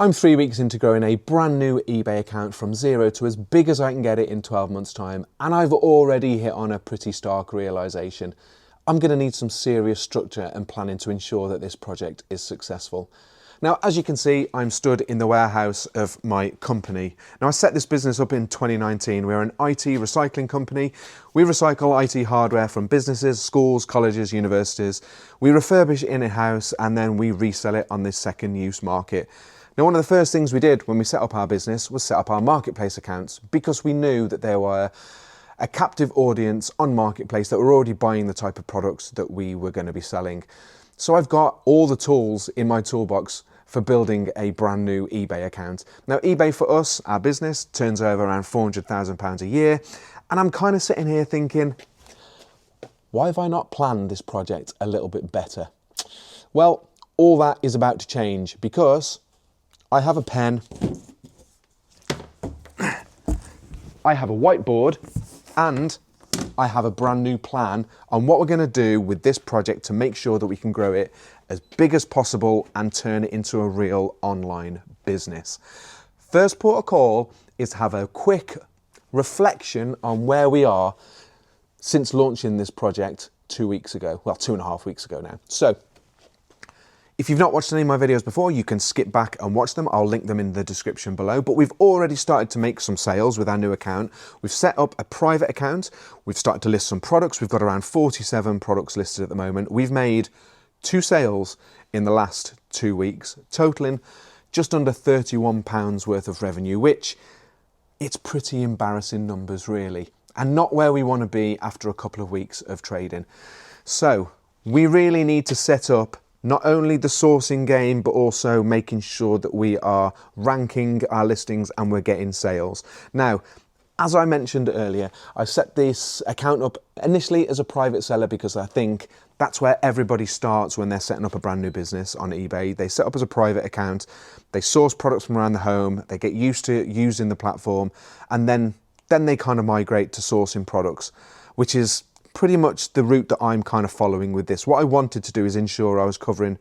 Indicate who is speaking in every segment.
Speaker 1: I'm 3 weeks into growing a brand new eBay account from zero to as big as I can get it in 12 months time, and I've already hit on a pretty stark realization. I'm going to need some serious structure and planning to ensure that this project is successful. Now, as you can see, I'm stood in the warehouse of my company. Now, I set this business up in 2019. We're an IT recycling company. We recycle IT hardware from businesses, schools, colleges, universities. We refurbish it in-house and then we resell it on this second use market. Now, one of the first things we did when we set up our business was set up our marketplace accounts because we knew that there were a captive audience on marketplace that were already buying the type of products that we were going to be selling. So I've got all the tools in my toolbox for building a brand new eBay account. Now, eBay for us, our business, turns over around £400,000 a year. And I'm kind of sitting here thinking, why have I not planned this project a little bit better? Well, all that is about to change because I have a pen, I have a whiteboard, and I have a brand new plan on what we're going to do with this project to make sure that we can grow it as big as possible and turn it into a real online business. First port of call is to have a quick reflection on where we are since launching this project 2 weeks ago. Well, 2.5 weeks ago now. So if you've not watched any of my videos before, you can skip back and watch them. I'll link them in the description below. But we've already started to make some sales with our new account. We've set up a private account. We've started to list some products. We've got around 47 products listed at the moment. We've made 2 sales in the last 2 weeks, totaling just under £31 worth of revenue, which it's pretty embarrassing numbers really, and not where we want to be after a couple of weeks of trading. So we really need to set up not only the sourcing game, but also making sure that we are ranking our listings and we're getting sales. Now, as I mentioned earlier, I set this account up initially as a private seller because I think that's where everybody starts when they're setting up a brand new business on eBay. They set up as a private account, they source products from around the home, they get used to using the platform, and then they kind of migrate to sourcing products, which is pretty much the route that I'm kind of following with this. What I wanted to do is ensure I was covering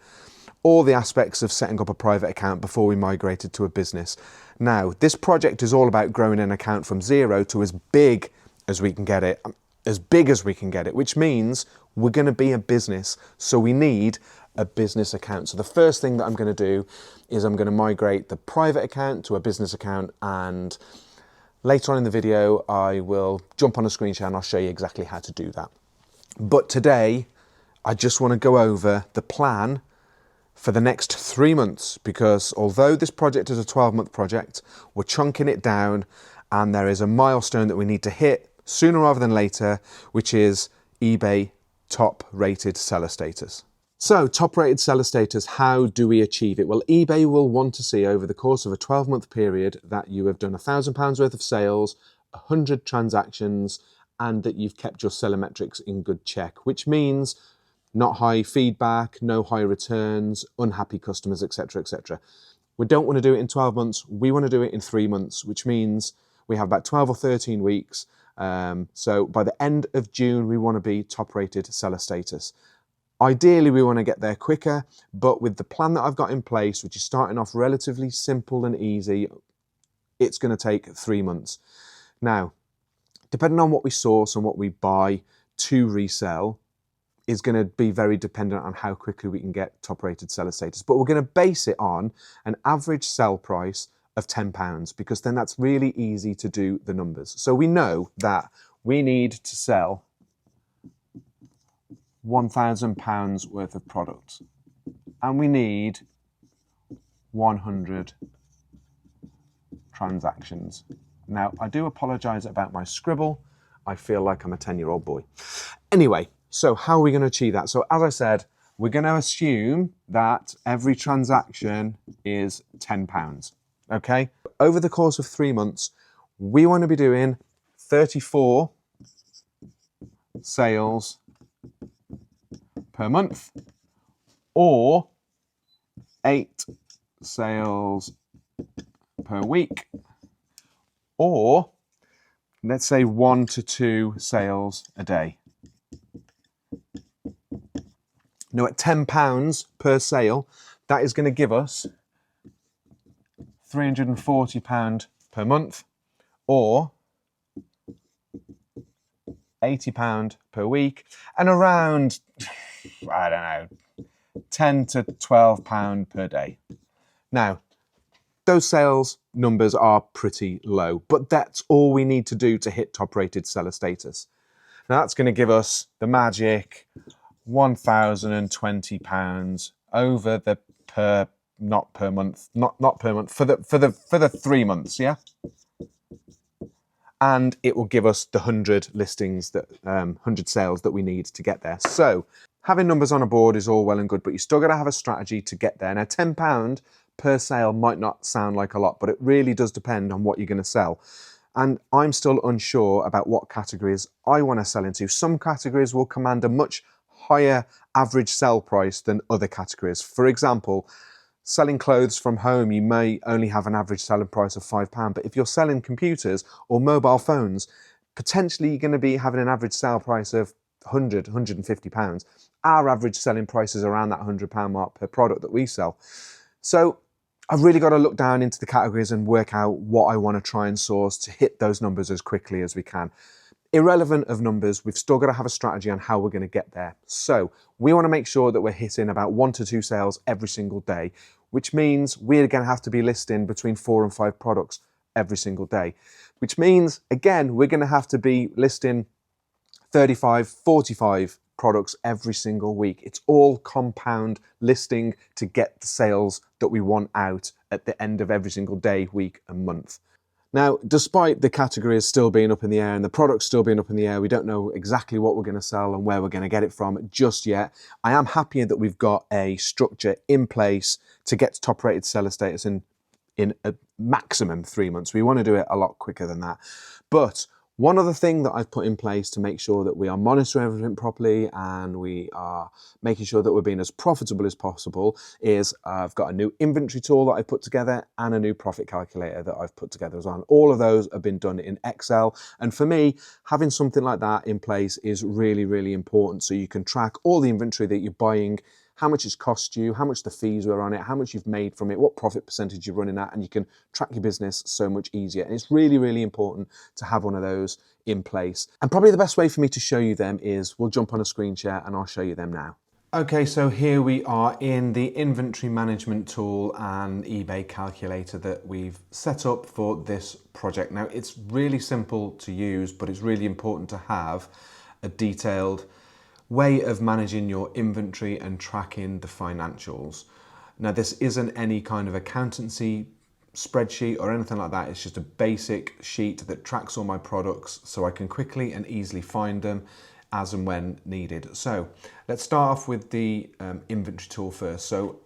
Speaker 1: all the aspects of setting up a private account before we migrated to a business. Now, this project is all about growing an account from zero to as big as we can get it, which means we're going to be a business. So we need a business account. So the first thing that I'm going to do is I'm going to migrate the private account to a business account, and later on in the video, I will jump on a screen share and I'll show you exactly how to do that. But today, I just want to go over the plan for the next 3 months, because although this project is a 12-month project, we're chunking it down and there is a milestone that we need to hit sooner rather than later, which is eBay top rated seller status. So top rated seller status, how do we achieve it? Well, eBay will want to see over the course of a 12-month period that you have done £1,000 worth of sales, 100 transactions, and that you've kept your seller metrics in good check, which means not high feedback, no high returns, unhappy customers, etc., etc. We don't want to do it in 12 months. We want to do it in 3 months, which means we have about 12 or 13 weeks. So by the end of June, we want to be top rated seller status. Ideally, we want to get there quicker, but with the plan that I've got in place, which is starting off relatively simple and easy, it's going to take 3 months. Now, depending on what we source and what we buy to resell is going to be very dependent on how quickly we can get top rated seller status. But we're going to base it on an average sell price of £10, because then that's really easy to do the numbers. So we know that we need to sell £1,000 worth of products and we need 100 transactions. Now, I do apologize about my scribble. I feel like I'm a 10-year-old boy. Anyway, so how are we going to achieve that? So as I said, we're going to assume that every transaction is £10, okay? Over the course of 3 months, we want to be doing 34 sales per month, or 8 sales per week, or let's say 1 to 2 sales a day. Now at £10 per sale, that is going to give us £340 per month, or £80 per week, and around, I don't know, £10 to £12 per day. Now, those sales numbers are pretty low, but that's all we need to do to hit top-rated seller status. Now, that's going to give us the magic £1,020 over the not per month for the 3 months, yeah. And it will give us the 100 listings, that 100 sales that we need to get there. So having numbers on a board is all well and good, but you still got to have a strategy to get there. Now, £10 per sale might not sound like a lot, but it really does depend on what you're going to sell. And I'm still unsure about what categories I want to sell into. Some categories will command a much higher average sell price than other categories. For example, selling clothes from home, you may only have an average selling price of £5, but if you're selling computers or mobile phones, potentially you're going to be having an average sale price of £100, £150. Our average selling price is around that £100 mark per product that we sell. So I've really got to look down into the categories and work out what I want to try and source to hit those numbers as quickly as we can. Irrelevant of numbers, we've still got to have a strategy on how we're going to get there. So we want to make sure that we're hitting about 1 to 2 sales every single day, which means we're going to have to be listing between 4 and 5 products every single day, which means, again, we're going to have to be listing 35, 45 products every single week. It's all compound listing to get the sales that we want out at the end of every single day, week and month. Now, despite the categories still being up in the air and the products still being up in the air, we don't know exactly what we're going to sell and where we're going to get it from just yet. I am happy that we've got a structure in place to get to top-rated seller status in a maximum 3 months. We want to do it a lot quicker than that. But one other thing that I've put in place to make sure that we are monitoring everything properly and we are making sure that we're being as profitable as possible is I've got a new inventory tool that I put together and a new profit calculator that I've put together as well. And all of those have been done in Excel. And for me, having something like that in place is really, really important. So you can track all the inventory that you're buying, how much it's cost you, how much the fees were on it, how much you've made from it, what profit percentage you're running at, and you can track your business so much easier. And it's really, really important to have one of those in place. And probably the best way for me to show you them is we'll jump on a screen share and I'll show you them now. Okay, so here we are in the inventory management tool and eBay calculator that we've set up for this project. Now, it's really simple to use, but it's really important to have a detailed way of managing your inventory and tracking the financials. Now, this isn't any kind of accountancy spreadsheet or anything like that. It's just a basic sheet that tracks all my products so I can quickly and easily find them as and when needed. So let's start off with the inventory tool first. So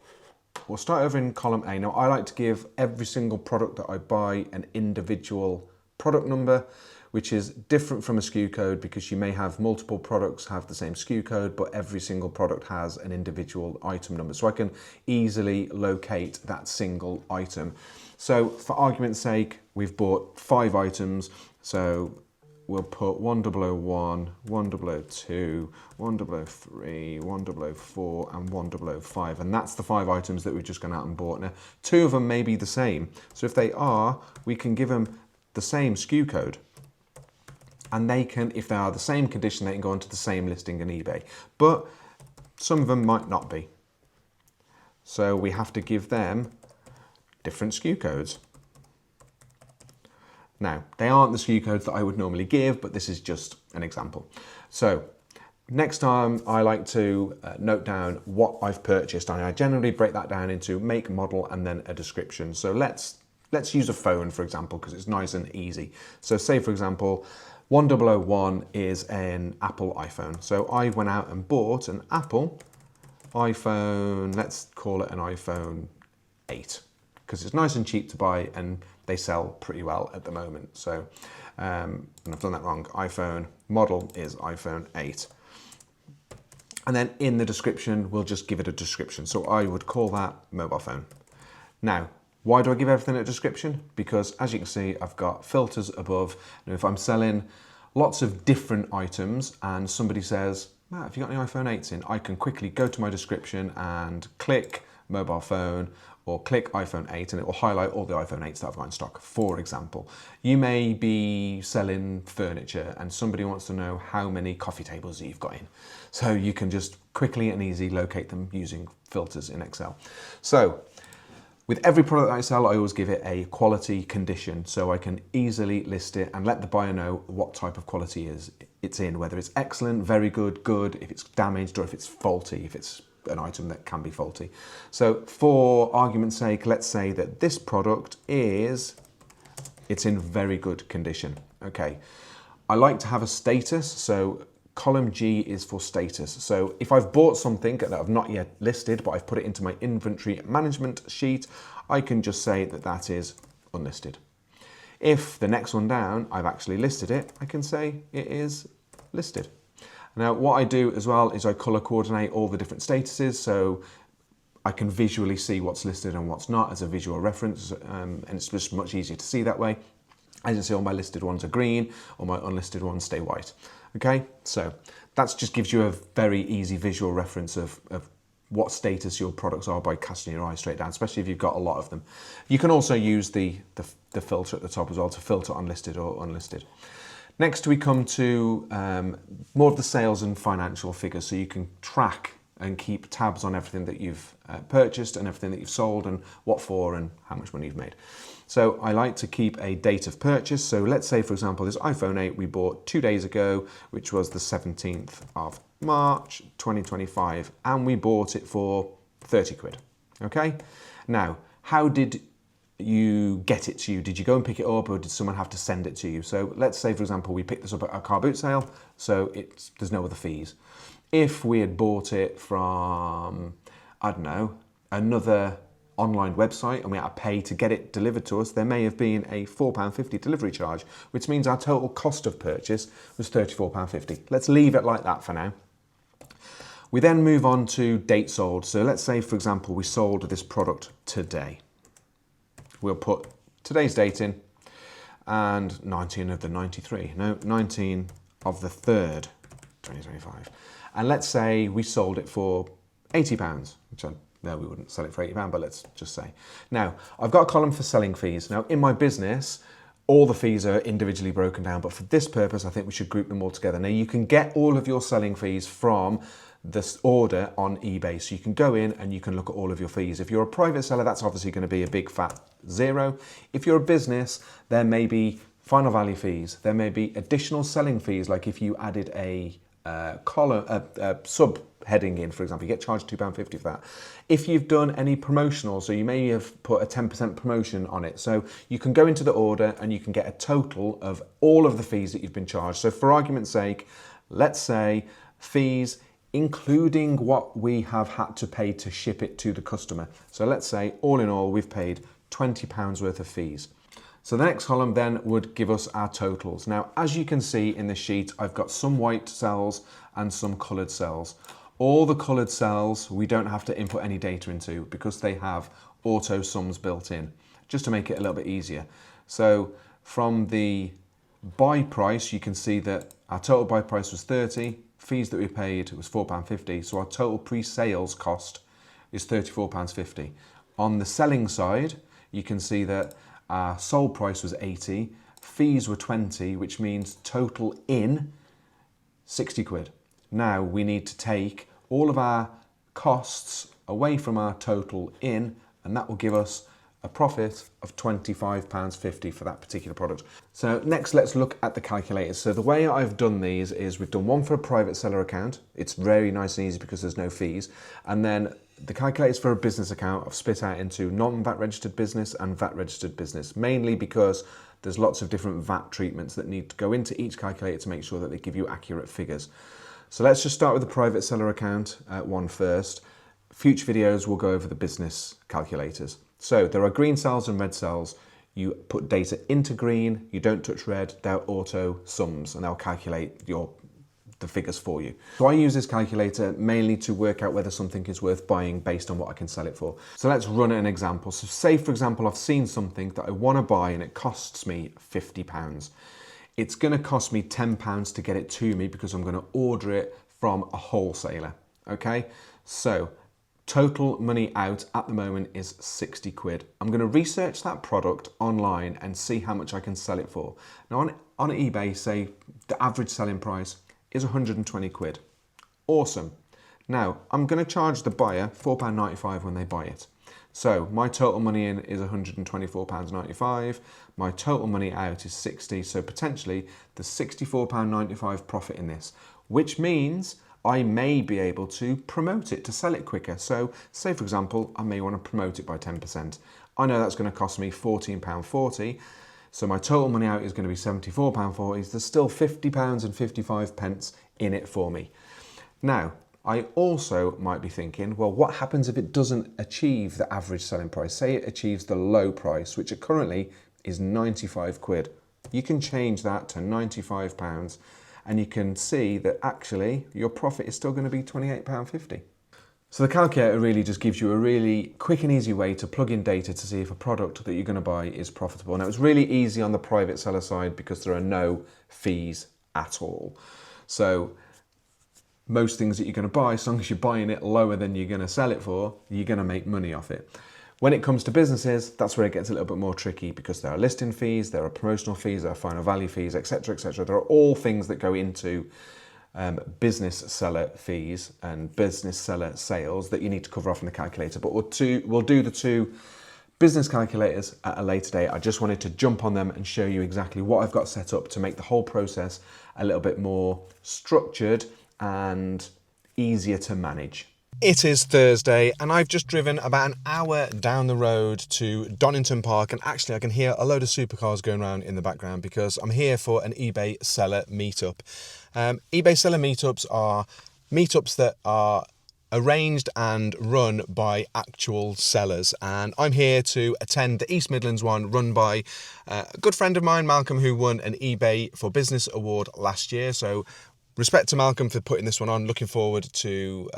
Speaker 1: we'll start over in column A. Now, I like to give every single product that I buy an individual product number, which is different from a SKU code because you may have multiple products have the same SKU code, but every single product has an individual item number. So I can easily locate that single item. So for argument's sake, we've bought 5 items. So we'll put 1001, 1002, 1003, 1004, and 1005. And that's the 5 items that we've just gone out and bought. Now, 2 of them may be the same. So if they are, we can give them the same SKU code. And they can, if they are the same condition, they can go onto the same listing on eBay. But some of them might not be. So we have to give them different SKU codes. Now, they aren't the SKU codes that I would normally give, but this is just an example. So next time I like to note down what I've purchased, and I generally break that down into make, model, and then a description. So let's use a phone, for example, because it's nice and easy. So say, for example, 1001 is an Apple iPhone. So I went out and bought an Apple iPhone, let's call it an iPhone 8, because it's nice and cheap to buy and they sell pretty well at the moment. So, and I've done that wrong, iPhone model is iPhone 8. And then in the description, we'll just give it a description. So I would call that mobile phone. Now, why do I give everything a description? Because as you can see, I've got filters above. And if I'm selling lots of different items and somebody says, Matt, have you got any iPhone 8s in? I can quickly go to my description and click mobile phone, or click iPhone 8 and it will highlight all the iPhone 8s that I've got in stock, for example. You may be selling furniture and somebody wants to know how many coffee tables you've got in. So you can just quickly and easily locate them using filters in Excel. So with every product that I sell, I always give it a quality condition so I can easily list it and let the buyer know what type of quality it's in, whether it's excellent, very good, good, if it's damaged, or if it's faulty, if it's an item that can be faulty. So for argument's sake, let's say that this product it's in very good condition. Okay, I like to have a status, so column G is for status. So if I've bought something that I've not yet listed, but I've put it into my inventory management sheet, I can just say that that is unlisted. If the next one down, I've actually listed it, I can say it is listed. Now, what I do as well is I color coordinate all the different statuses so I can visually see what's listed and what's not as a visual reference, and it's just much easier to see that way. As you see, all my listed ones are green, all my unlisted ones stay white. Okay, so that just gives you a very easy visual reference of what status your products are by casting your eye straight down, especially if you've got a lot of them. You can also use the filter at the top as well to filter unlisted or unlisted. Next, we come to more of the sales and financial figures, so you can track and keep tabs on everything that you've purchased and everything that you've sold and what for and how much money you've made. So I like to keep a date of purchase. So let's say, for example, this iPhone 8 we bought 2 days ago, which was the 17th of March 2025, and we bought it for 30 quid. Okay. Now, how did you get it to you? Did you go and pick it up, or did someone have to send it to you? So let's say, for example, we picked this up at a car boot sale, so there's no other fees. If we had bought it from, I don't know, another online website and we had to pay to get it delivered to us, there may have been a £4.50 delivery charge, which means our total cost of purchase was £34.50. Let's leave it like that for now. We then move on to date sold. So let's say, for example, we sold this product today. We'll put today's date in and 19 of the 93. No, 19 of the 3rd, 2025. And let's say we sold it for £80, which no, we wouldn't sell it for £80, but let's just say. Now, I've got a column for selling fees. Now, in my business, all the fees are individually broken down, but for this purpose, I think we should group them all together. Now, you can get all of your selling fees from this order on eBay. So you can go in and you can look at all of your fees. If you're a private seller, that's obviously going to be a big fat zero. If you're a business, there may be final value fees. There may be additional selling fees, like if you added a column, a sub heading in, for example, you get charged £2.50 for that. If you've done any promotional, so you may have put a 10% promotion on it. So you can go into the order and you can get a total of all of the fees that you've been charged. So for argument's sake, let's say fees including what we have had to pay to ship it to the customer. So let's say all in all, we've paid £20 worth of fees. So the next column then would give us our totals. Now, as you can see in the sheet, I've got some white cells and some colored cells. All the colored cells, we don't have to input any data into because they have auto sums built in, just to make it a little bit easier. So from the buy price, you can see that our total buy price was 30, fees that we paid was £4.50. So our total pre-sales cost is £34.50. On the selling side, you can see that our sold price was 80, fees were 20, which means total in 60 quid. Now we need to take all of our costs away from our total in, and that will give us a profit of £25.50 for that particular product. So next, let's look at the calculators. So the way I've done these is we've done one for a private seller account. It's very nice and easy because there's no fees. And then the calculators for a business account I've split out into non-VAT registered business and VAT registered business, mainly because there's lots of different VAT treatments that need to go into each calculator to make sure that they give you accurate figures. So let's just start with the private seller account one first. Future videos will go over the business calculators. So there are green cells and red cells. You put data into green, you don't touch red, they're auto sums and they'll calculate the figures for you. So I use this calculator mainly to work out whether something is worth buying based on what I can sell it for. So let's run an example. So say, for example, I've seen something that I want to buy and it costs me £50. It's going to cost me £10 to get it to me because I'm going to order it from a wholesaler. Okay, so Total money out at the moment is 60 quid. I'm going to research that product online and see how much I can sell it for. Now on eBay, say the average selling price is 120 quid. Awesome. Now I'm going to charge the buyer £4.95 when they buy it. So my total money in is £124.95. My total money out is 60. So potentially there's £64.95 profit in this, which means I may be able to promote it to sell it quicker. So say for example, I may want to promote it by 10%. I know that's going to cost me £14.40. So my total money out is going to be £74.40. There's still £50.55 in it for me. Now, I also might be thinking, well, what happens if it doesn't achieve the average selling price? Say it achieves the low price, which currently is 95 quid. You can change that to £95 and you can see that actually your profit is still going to be £28.50. So the calculator really just gives you a really quick and easy way to plug in data to see if a product that you're going to buy is profitable. Now it's really easy on the private seller side because there are no fees at all. So most things that you're going to buy, as long as you're buying it lower than you're going to sell it for, you're going to make money off it. When it comes to businesses, that's where it gets a little bit more tricky because there are listing fees, there are promotional fees, there are final value fees, etc., etc. There are all things that go into business seller fees and business seller sales that you need to cover off in the calculator. But we'll do the two business calculators at a later date. I just wanted to jump on them and show you exactly what I've got set up to make the whole process a little bit more structured and easier to manage. It is Thursday and I've just driven about an hour down the road to Donington Park, and actually I can hear a load of supercars going around in the background because I'm here for an eBay seller meetup. eBay seller meetups are meetups that are arranged and run by actual sellers, and I'm here to attend the East Midlands one run by a good friend of mine, Malcolm, who won an eBay for Business award last year. So respect to Malcolm for putting this one on. Looking forward to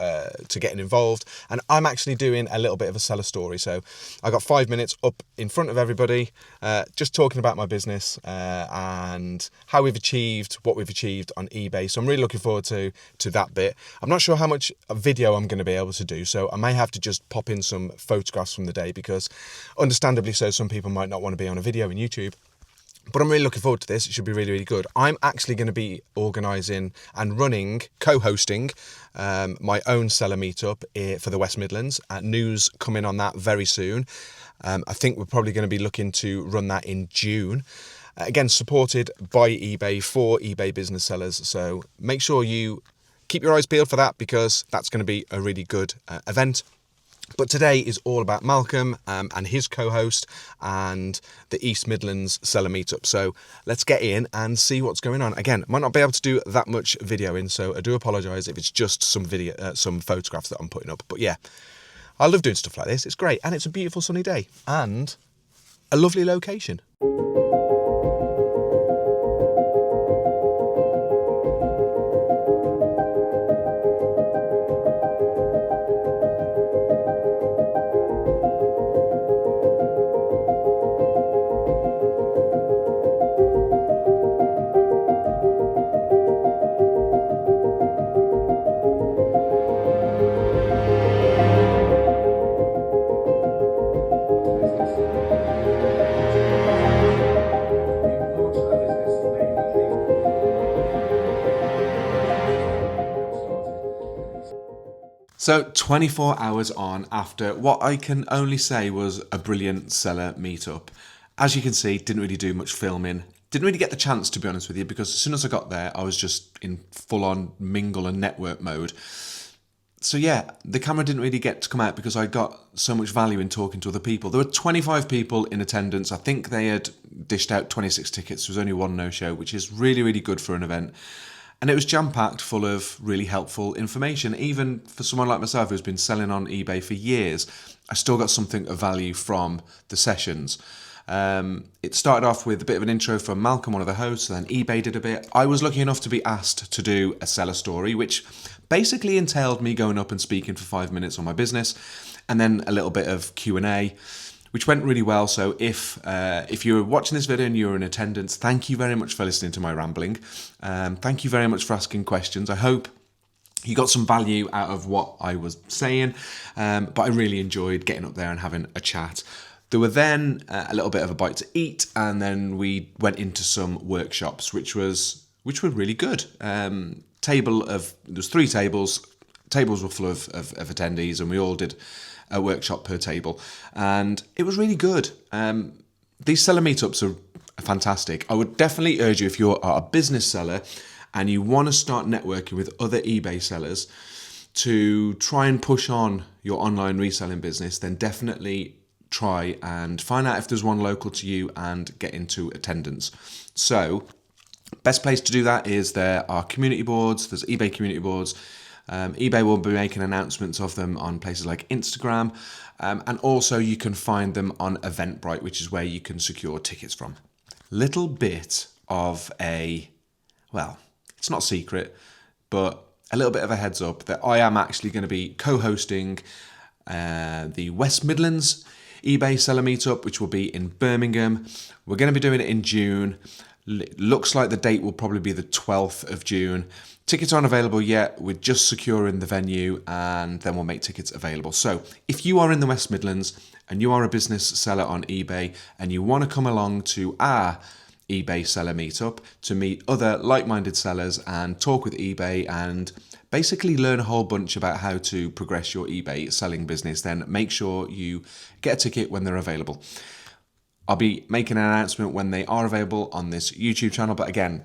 Speaker 1: getting involved. And I'm actually doing a little bit of a seller story. So I got 5 minutes up in front of everybody, just talking about my business and how we've achieved what we've achieved on eBay. So I'm really looking forward to that bit. I'm not sure how much video I'm going to be able to do, so I may have to just pop in some photographs from the day because, understandably so, some people might not want to be on a video on YouTube. But I'm really looking forward to this. It should be really, really good. I'm actually going to be organising and running, co-hosting my own seller meetup for the West Midlands. News coming on that very soon. I think we're probably going to be looking to run that in June. Again, supported by eBay for eBay business sellers. So make sure you keep your eyes peeled for that because that's going to be a really good event. But today is all about Malcolm and his co-host and the East Midlands seller meetup. So let's get in and see what's going on. Again, I might not be able to do that much video in, so I do apologise if it's just some photographs that I'm putting up. But yeah, I love doing stuff like this. It's great, and it's a beautiful sunny day and a lovely location. So 24 hours on after what I can only say was a brilliant seller meetup. As you can see, didn't really do much filming. Didn't really get the chance, to be honest with you, because as soon as I got there, I was just in full-on mingle and network mode. So yeah, the camera didn't really get to come out because I got so much value in talking to other people. There were 25 people in attendance. I think they had dished out 26 tickets. There was only one no-show, which is really, really good for an event. And it was jam-packed full of really helpful information. Even for someone like myself who's been selling on eBay for years, I still got something of value from the sessions. It started off with a bit of an intro from Malcolm, one of the hosts, and then eBay did a bit. I was lucky enough to be asked to do a seller story, which basically entailed me going up and speaking for 5 minutes on my business, and then a little bit of Q&A, which went really well. So if you're watching this video and you're in attendance, thank you very much for listening to my rambling. Thank you very much for asking questions. I hope you got some value out of what I was saying, but I really enjoyed getting up there and having a chat. There were then a little bit of a bite to eat, and then we went into some workshops, which were really good. There's 3 tables. Tables were full of attendees, and we all did a workshop per table, and it was really good. These seller meetups are fantastic. I would definitely urge you, if you're a business seller and you want to start networking with other eBay sellers to try and push on your online reselling business, then definitely try and find out if there's one local to you and get into attendance. So, best place to do that is there are community boards, there's eBay community boards. eBay will be making announcements of them on places like Instagram, and also you can find them on Eventbrite, which is where you can secure tickets from. Little bit of it's not secret, but a little bit of a heads up that I am actually going to be co-hosting the West Midlands eBay seller meetup, which will be in Birmingham. We're going to be doing it in June. Looks like the date will probably be the 12th of June. Tickets aren't available yet. We're just securing the venue, and then we'll make tickets available. So if you are in the West Midlands and you are a business seller on eBay and you want to come along to our eBay seller meetup to meet other like-minded sellers and talk with eBay and basically learn a whole bunch about how to progress your eBay selling business, then make sure you get a ticket when they're available. I'll be making an announcement when they are available on this YouTube channel, but again,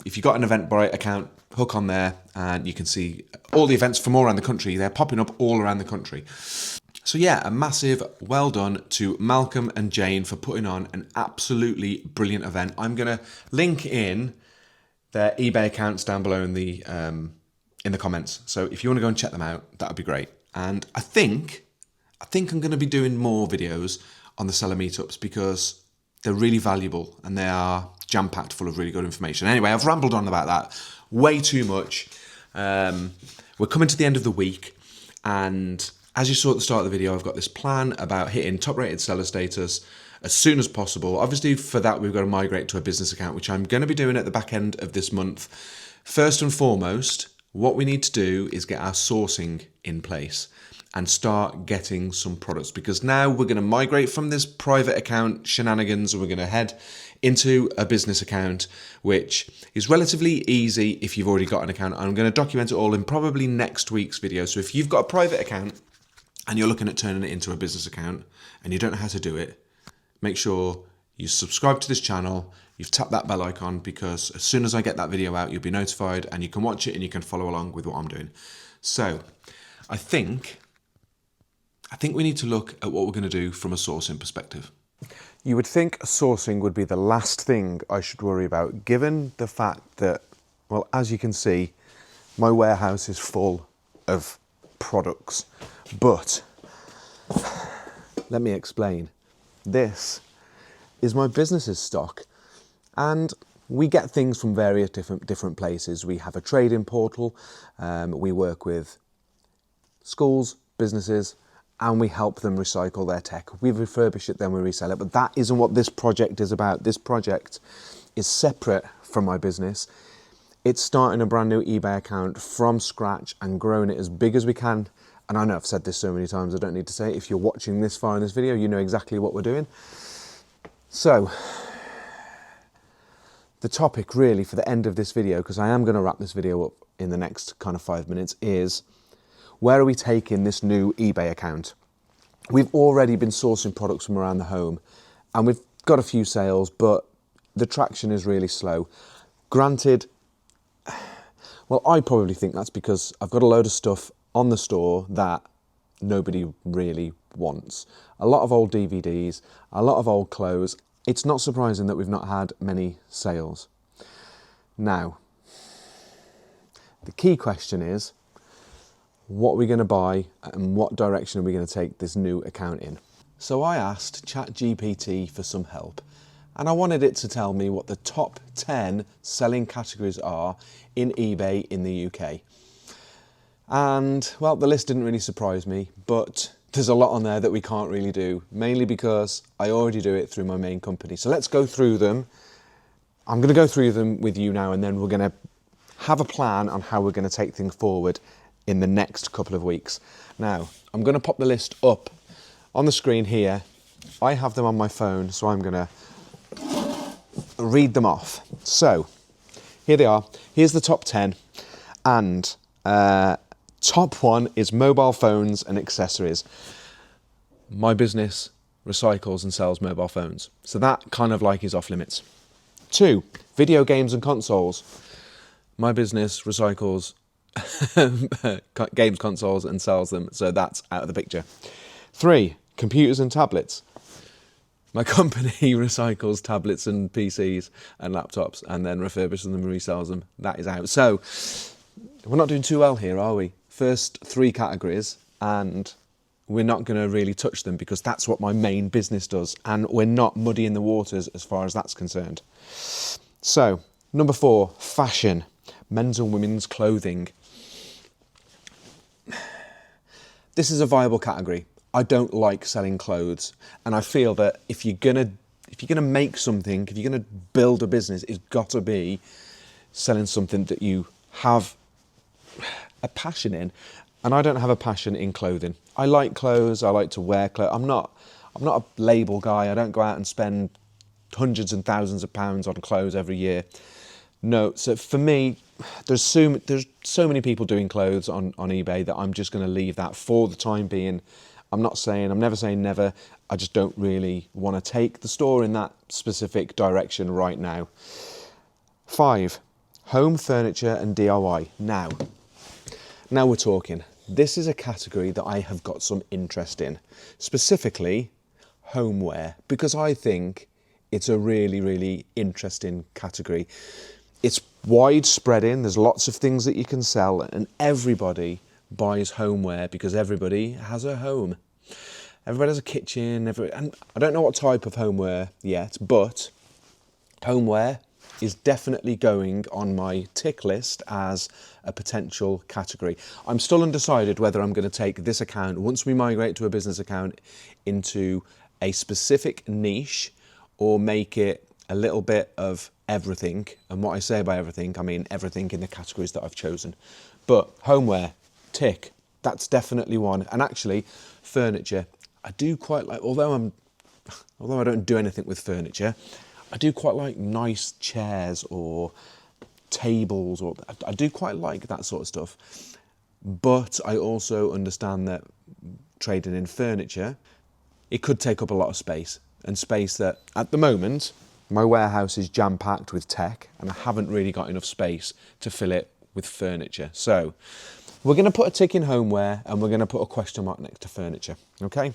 Speaker 1: if you've got an Eventbrite account, hook on there and you can see all the events from all around the country. They're popping up all around the country. So yeah, a massive well done to Malcolm and Jane for putting on an absolutely brilliant event. I'm going to link in their eBay accounts down below in the comments. So if you want to go and check them out, that would be great. And I think I'm going to be doing more videos on the seller meetups because they're really valuable and they are jam-packed full of really good information. Anyway, I've rambled on about that way too much. We're coming to the end of the week, and as you saw at the start of the video, I've got this plan about hitting top-rated seller status as soon as possible. Obviously, for that, we've got to migrate to a business account, which I'm going to be doing at the back end of this month. First and foremost, what we need to do is get our sourcing in place and start getting some products, because now we're going to migrate from this private account shenanigans and we're going to head into a business account, which is relatively easy if you've already got an account. I'm going to document it all in probably next week's video. So if you've got a private account and you're looking at turning it into a business account and you don't know how to do it, make sure you subscribe to this channel, you've tapped that bell icon, because as soon as I get that video out, you'll be notified and you can watch it and you can follow along with what I'm doing. So I think we need to look at what we're going to do from a sourcing perspective. You would think sourcing would be the last thing I should worry about, given the fact that, well, as you can see, my warehouse is full of products. But let me explain. This is my business's stock, and we get things from various different places. We have a trading portal. We work with schools, businesses, and we help them recycle their tech. We refurbish it, then we resell it. But that isn't what this project is about. This project is separate from my business. It's starting a brand new eBay account from scratch and growing it as big as we can. And I know I've said this so many times, I don't need to say it. If you're watching this far in this video, you know exactly what we're doing. So, the topic really for the end of this video, because I am going to wrap this video up in the next kind of 5 minutes, is where are we taking this new eBay account? We've already been sourcing products from around the home and we've got a few sales, but the traction is really slow. Granted, well, I probably think that's because I've got a load of stuff on the store that nobody really wants. A lot of old DVDs, a lot of old clothes. It's not surprising that we've not had many sales. Now, the key question is, what are we going to buy and what direction are we going to take this new account in? So I asked ChatGPT for some help, and I wanted it to tell me what the top 10 selling categories are in eBay in the UK. And well, the list didn't really surprise me, but there's a lot on there that we can't really do, mainly because I already do it through my main company. So let's go through them. I'm going to go through them with you now, and then we're going to have a plan on how we're going to take things forward in the next couple of weeks. Now, I'm going to pop the list up on the screen here. I have them on my phone, so I'm going to read them off. So, here they are. Here's the top 10. And top 1 is mobile phones and accessories. My business recycles and sells mobile phones. So that kind of like is off limits. 2, video games and consoles. My business recycles games consoles and sells them, so that's out of the picture. 3, computers and tablets. My company recycles tablets and PCs and laptops and then refurbishes them and resells them. That is out. So we're not doing too well here, are we? First 3 categories, and we're not going to really touch them because that's what my main business does, and we're not muddying the waters as far as that's concerned. So, number 4, fashion, men's and women's clothing. This is a viable category. I don't like selling clothes, and I feel that if you're gonna make something, if you're gonna build a business, it's got to be selling something that you have a passion in. And I don't have a passion in clothing. I like clothes. I like to wear clothes. I'm not a label guy. I don't go out and spend hundreds and thousands of pounds on clothes every year. No, so for me, there's so many people doing clothes on eBay that I'm just going to leave that for the time being. I'm never saying never. I just don't really want to take the store in that specific direction right now. 5, home furniture and DIY. Now we're talking. This is a category that I have got some interest in, specifically homeware, because I think it's a really, really interesting category. It's widespreading. There's lots of things that you can sell, and everybody buys homeware because everybody has a home. Everybody has a kitchen. And I don't know what type of homeware yet, but homeware is definitely going on my tick list as a potential category. I'm still undecided whether I'm going to take this account, once we migrate to a business account, into a specific niche or make it a little bit of everything. And what I say by everything, I mean everything in the categories that I've chosen. But homeware, tick, that's definitely one. And actually, furniture, I do quite like, although I don't do anything with furniture, I do quite like nice chairs or tables, or I do quite like that sort of stuff. But I also understand that trading in furniture, it could take up a lot of space, and space that at the moment, my warehouse is jam-packed with tech and I haven't really got enough space to fill it with furniture. So we're going to put a tick in homeware and we're going to put a question mark next to furniture, okay?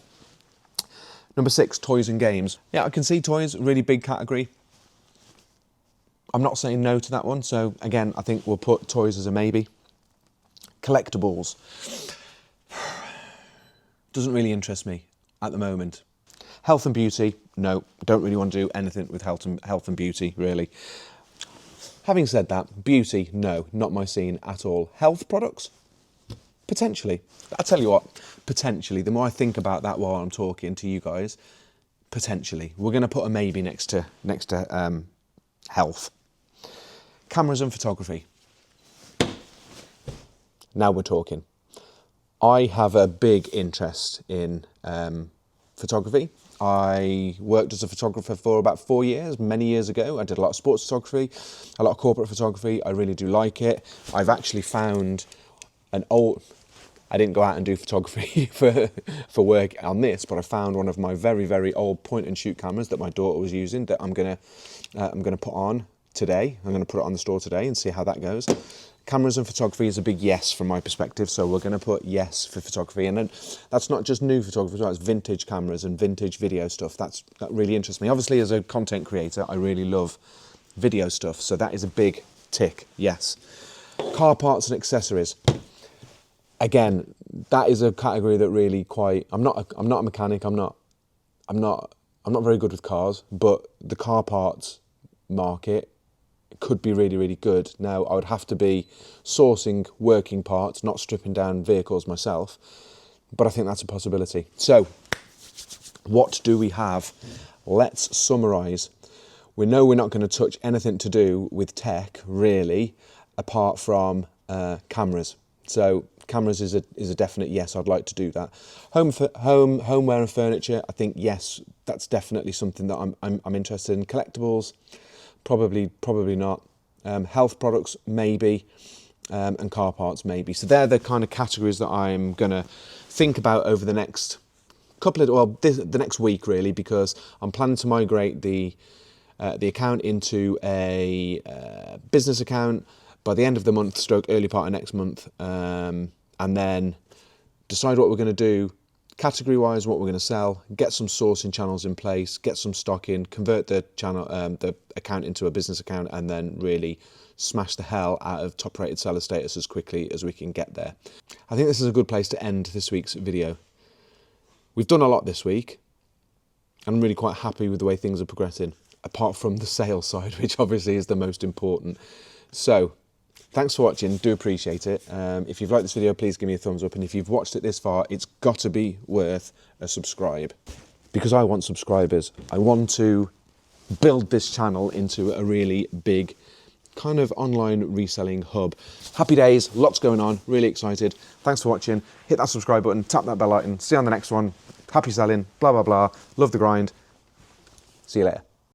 Speaker 1: Number 6, toys and games. Yeah, I can see toys, really big category. I'm not saying no to that one. So again, I think we'll put toys as a maybe. Collectibles. Doesn't really interest me at the moment. Health and beauty, no, don't really want to do anything with health and beauty, really. Having said that, beauty, no, not my scene at all. Health products, potentially. I tell you what, potentially. The more I think about that while I'm talking to you guys, potentially. We're going to put a maybe next to health. Cameras and photography. Now we're talking. I have a big interest in photography. I worked as a photographer for about 4 years, many years ago. I did a lot of sports photography, a lot of corporate photography. I really do like it. I've actually found I didn't go out and do photography for work on this, but I found one of my very, very old point and shoot cameras that my daughter was using that I'm gonna put on today. I'm gonna put it on the store today and see how that goes. Cameras and photography is a big yes from my perspective, so we're going to put yes for photography. And then that's not just new photography, that's vintage cameras and vintage video stuff. That really interests me. Obviously, as a content creator, I really love video stuff, so that is a big tick, yes. Car parts and accessories. Again, that is a category that really I'm not a mechanic. I'm not very good with cars, but the car parts market could be really, really good. Now, I would have to be sourcing working parts, not stripping down vehicles myself, but I think that's a possibility. So, what do we have? Let's summarise. We know we're not going to touch anything to do with tech, really. apart from cameras. So cameras is a definite yes. I'd like to do that. Homeware and furniture. I think yes, that's definitely something that I'm interested in. Collectibles, probably not. Health products maybe, and car parts maybe. So they're the kind of categories that I'm gonna think about over the next the next week really, because I'm planning to migrate the account into a business account by the end of the month, stroke early part of next month, and then decide what we're going to do category-wise, what we're going to sell, get some sourcing channels in place, get some stock in, convert the account into a business account, and then really smash the hell out of top-rated seller status as quickly as we can get there. I think this is a good place to end this week's video. We've done a lot this week. I'm really quite happy with the way things are progressing, apart from the sales side, which obviously is the most important. So, thanks for watching, do appreciate it. If you've liked this video, please give me a thumbs up. And if you've watched it this far, it's got to be worth a subscribe. Because I want subscribers. I want to build this channel into a really big kind of online reselling hub. Happy days, lots going on, really excited. Thanks for watching. Hit that subscribe button, tap that bell icon. See you on the next one. Happy selling, blah, blah, blah. Love the grind. See you later.